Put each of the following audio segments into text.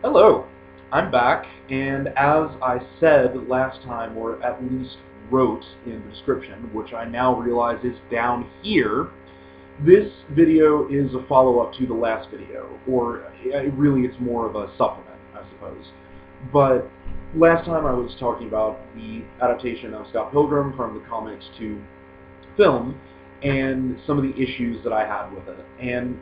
Hello, I'm back, and as I said last time, or at least wrote in the description, which I now realize is down here, this video is a follow-up to the last video, or really it's more of a supplement, I suppose. But last time I was talking about the adaptation of Scott Pilgrim from the comics to film, and some of the issues that I had with it. And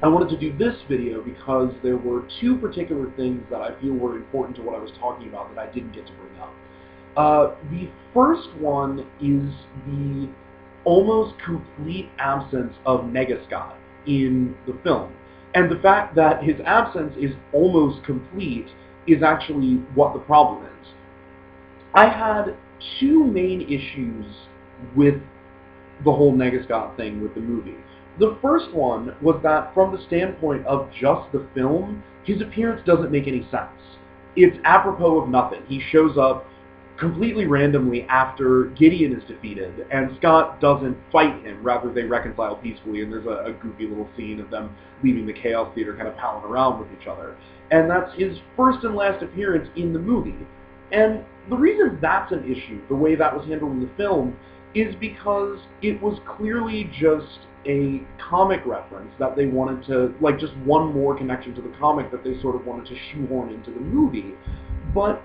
I wanted to do this video because there were two particular things that I feel were important to what I was talking about that I didn't get to bring up. The first one is the almost complete absence of Negascott in the film. And the fact that his absence is almost complete is actually what the problem is. I had two main issues with the whole Negascott thing with the movie. The first one was that from the standpoint of just the film, his appearance doesn't make any sense. It's apropos of nothing. He shows up completely randomly after Gideon is defeated, and Scott doesn't fight him. Rather, they reconcile peacefully, and there's a goofy little scene of them leaving the Chaos Theater kind of palling around with each other. And that's his first and last appearance in the movie. And the reason that's an issue, the way that was handled in the film, is because it was clearly just a comic reference that they wanted to, like just one more connection to the comic that they sort of wanted to shoehorn into the movie. But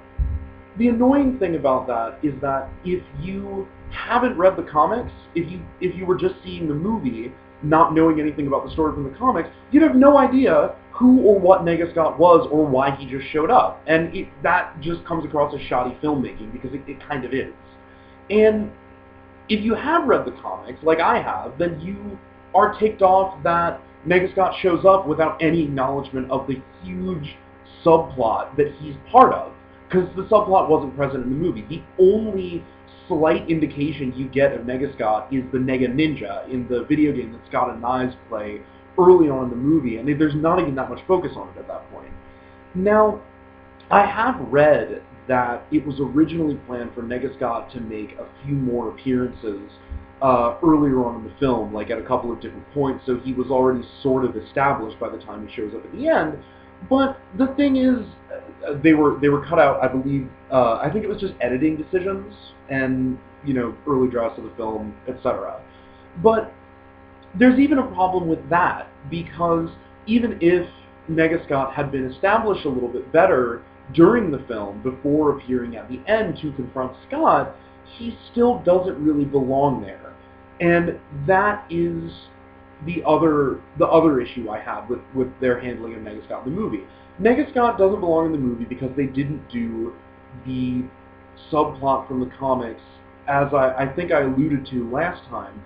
the annoying thing about that is that if you haven't read the comics, if you were just seeing the movie, not knowing anything about the story from the comics, you'd have no idea who or what Negascott was or why he just showed up. And that just comes across as shoddy filmmaking, because it kind of is. And if you have read the comics, like I have, then you are ticked off that Negascott shows up without any acknowledgement of the huge subplot that he's part of, because the subplot wasn't present in the movie. The only slight indication you get of Negascott is the Nega Ninja in the video game that Scott and Knives play early on in the movie, and there's not even that much focus on it at that point. Now, I have read that it was originally planned for Negascott to make a few more appearances earlier on in the film, like at a couple of different points, so he was already sort of established by the time he shows up at the end. But the thing is, they were cut out, I believe. I think it was just editing decisions and early drafts of the film, etc. But there's even a problem with that, because even if Negascott had been established a little bit better during the film before appearing at the end to confront Scott, he still doesn't really belong there. And that is the other issue I have with their handling of Negascott in the movie. Negascott doesn't belong in the movie because they didn't do the subplot from the comics, as I think I alluded to last time,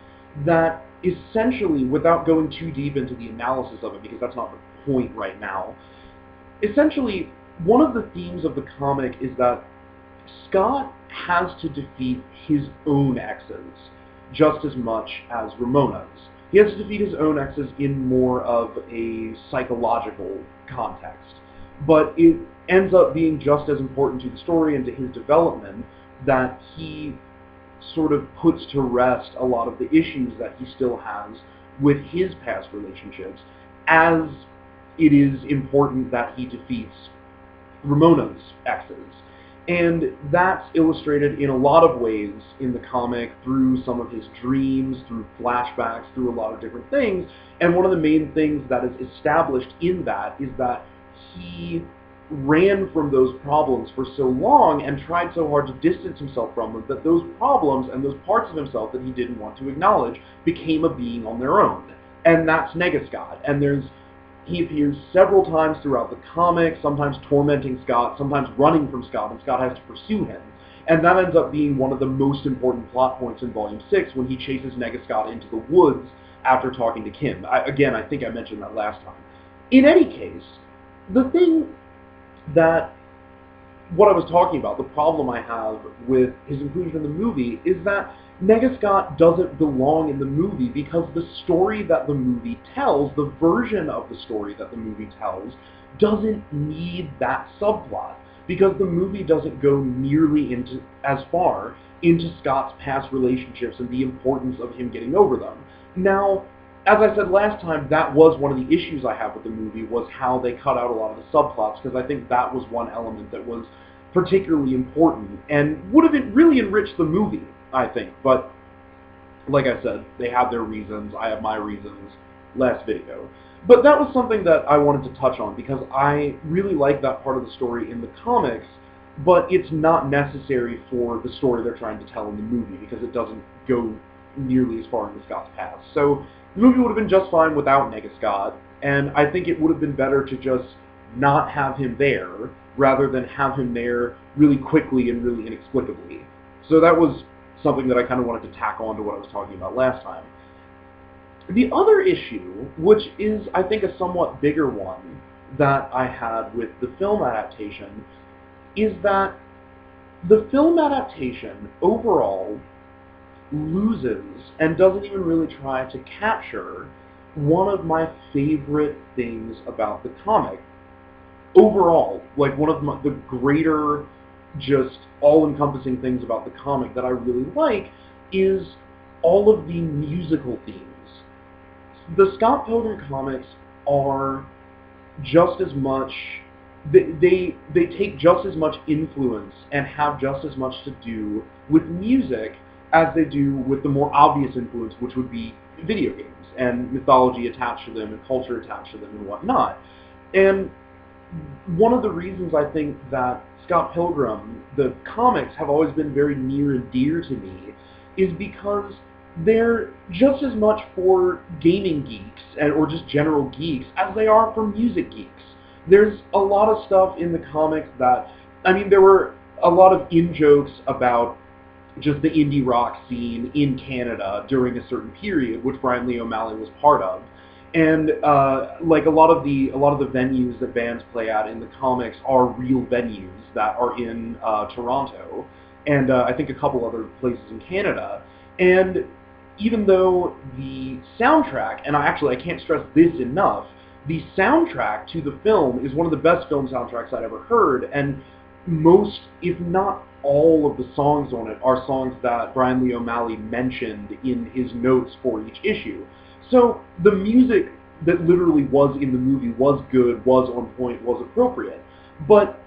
that essentially, without going too deep into the analysis of it, because that's not the point right now, essentially, one of the themes of the comic is that Scott has to defeat his own exes just as much as Ramona's. He has to defeat his own exes in more of a psychological context. But it ends up being just as important to the story and to his development that he sort of puts to rest a lot of the issues that he still has with his past relationships, as it is important that he defeats Ramona's exes. And that's illustrated in a lot of ways in the comic, through some of his dreams, through flashbacks, through a lot of different things. And one of the main things that is established in that is that he ran from those problems for so long and tried so hard to distance himself from them that those problems and those parts of himself that he didn't want to acknowledge became a being on their own. And that's Negascott. And he appears several times throughout the comic, sometimes tormenting Scott, sometimes running from Scott, and Scott has to pursue him. And that ends up being one of the most important plot points in Volume 6, when he chases Negascott into the woods after talking to Kim. Again, I think I mentioned that last time. In any case, the thing that what I was talking about, the problem I have with his inclusion in the movie, is that Negascott doesn't belong in the movie because the story that the movie tells, the version of the story that the movie tells, doesn't need that subplot, because the movie doesn't go nearly into as far into Scott's past relationships and the importance of him getting over them. Now, as I said last time, that was one of the issues I have with the movie, was how they cut out a lot of the subplots, because I think that was one element that was particularly important and would have really enriched the movie, I think. But like I said, they have their reasons, I have my reasons, last video. But that was something that I wanted to touch on, because I really like that part of the story in the comics, but it's not necessary for the story they're trying to tell in the movie, because it doesn't go nearly as far into Scott's past. So the movie would have been just fine without Nega Scott, and I think it would have been better to just not have him there, rather than have him there really quickly and really inexplicably. So that was something that I kind of wanted to tack on to what I was talking about last time. The other issue, which is, I think, a somewhat bigger one that I had with the film adaptation, is that the film adaptation overall loses and doesn't even really try to capture one of my favorite things about the comic. Overall, like one of the greater, just all-encompassing things about the comic that I really like is all of the musical themes. The Scott Pilgrim comics are just as much, they take just as much influence and have just as much to do with music as they do with the more obvious influence, which would be video games and mythology attached to them and culture attached to them and whatnot. And one of the reasons I think that Scott Pilgrim, the comics, have always been very near and dear to me is because they're just as much for gaming geeks, or just general geeks, as they are for music geeks. There's a lot of stuff in the comics that, I mean, there were a lot of in-jokes about just the indie rock scene in Canada during a certain period, which Brian Lee O'Malley was part of. And like a lot of the venues that bands play at in the comics are real venues that are in Toronto, and I think a couple other places in Canada. And even though the soundtrack, and I can't stress this enough, the soundtrack to the film is one of the best film soundtracks I've ever heard, and most, if not all, of the songs on it are songs that Brian Lee O'Malley mentioned in his notes for each issue. So the music that literally was in the movie was good, was on point, was appropriate. But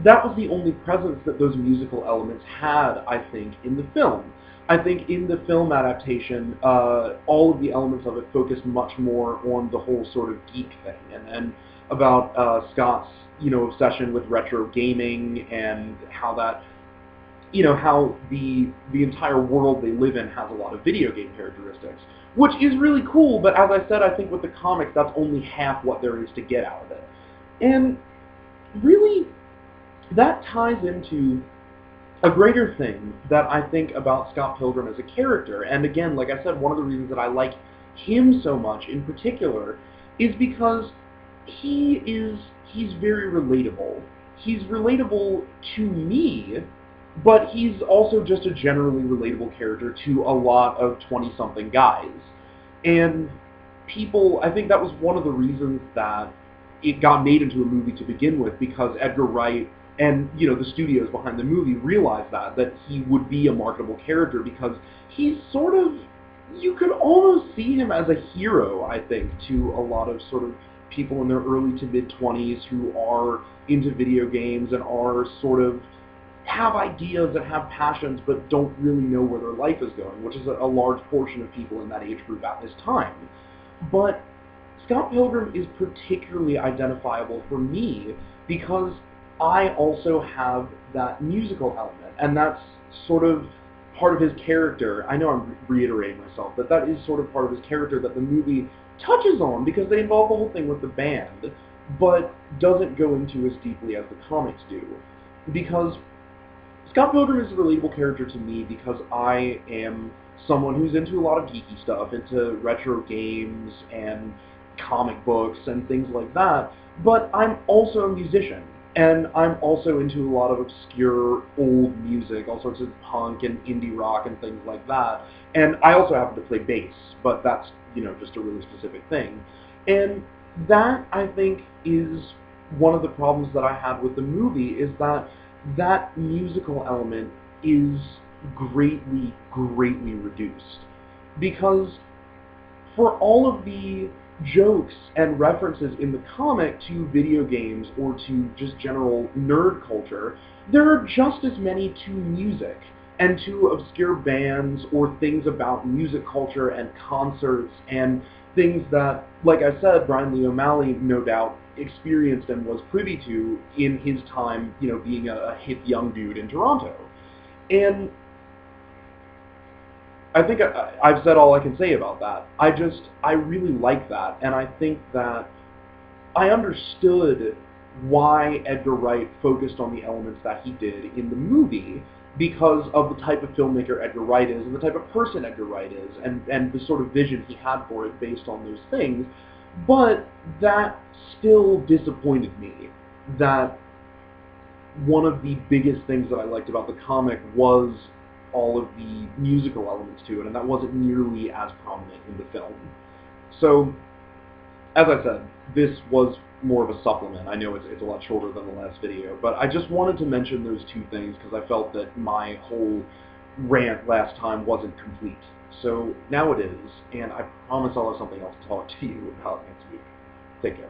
that was the only presence that those musical elements had, I think, in the film. I think in the film adaptation, all of the elements of it focused much more on the whole sort of geek thing, and about Scott's, obsession with retro gaming, and how that, how the entire world they live in has a lot of video game characteristics, which is really cool. But as I said, I think with the comics, that's only half what there is to get out of it, and really, that ties into a greater thing that I think about Scott Pilgrim as a character. And again, like I said, one of the reasons that I like him so much in particular is because he's very relatable. He's relatable to me, but he's also just a generally relatable character to a lot of 20-something guys. And people, I think that was one of the reasons that it got made into a movie to begin with, because Edgar Wright and, the studios behind the movie realized that he would be a marketable character, because he's sort of, you could almost see him as a hero, I think, to a lot of sort of people in their early to mid-20s who are into video games and are sort of, have ideas and have passions but don't really know where their life is going, which is a large portion of people in that age group at this time. But Scott Pilgrim is particularly identifiable for me because I also have that musical element, and that's sort of part of his character. I know I'm reiterating myself, but that is sort of part of his character that the movie touches on, because they involve the whole thing with the band, but doesn't go into as deeply as the comics do. Because Scott Pilgrim is a relatable character to me because I am someone who's into a lot of geeky stuff, into retro games and comic books and things like that, but I'm also a musician. And I'm also into a lot of obscure old music, all sorts of punk and indie rock and things like that. And I also happen to play bass, but that's, just a really specific thing. And that, I think, is one of the problems that I had with the movie, is that musical element is greatly, greatly reduced. Because for all of the jokes and references in the comic to video games or to just general nerd culture, there are just as many to music and to obscure bands or things about music culture and concerts and things that, like I said, Brian Lee O'Malley no doubt experienced and was privy to in his time, being a hip young dude in Toronto. And I think I've said all I can say about that. I really like that, and I think that I understood why Edgar Wright focused on the elements that he did in the movie because of the type of filmmaker Edgar Wright is and the type of person Edgar Wright is and the sort of vision he had for it based on those things. But that still disappointed me that one of the biggest things that I liked about the comic was all of the musical elements to it, and that wasn't nearly as prominent in the film. So, as I said, this was more of a supplement. I know it's a lot shorter than the last video, but I just wanted to mention those two things because I felt that my whole rant last time wasn't complete. So now it is, and I promise I'll have something else to talk to you about next week. Take care.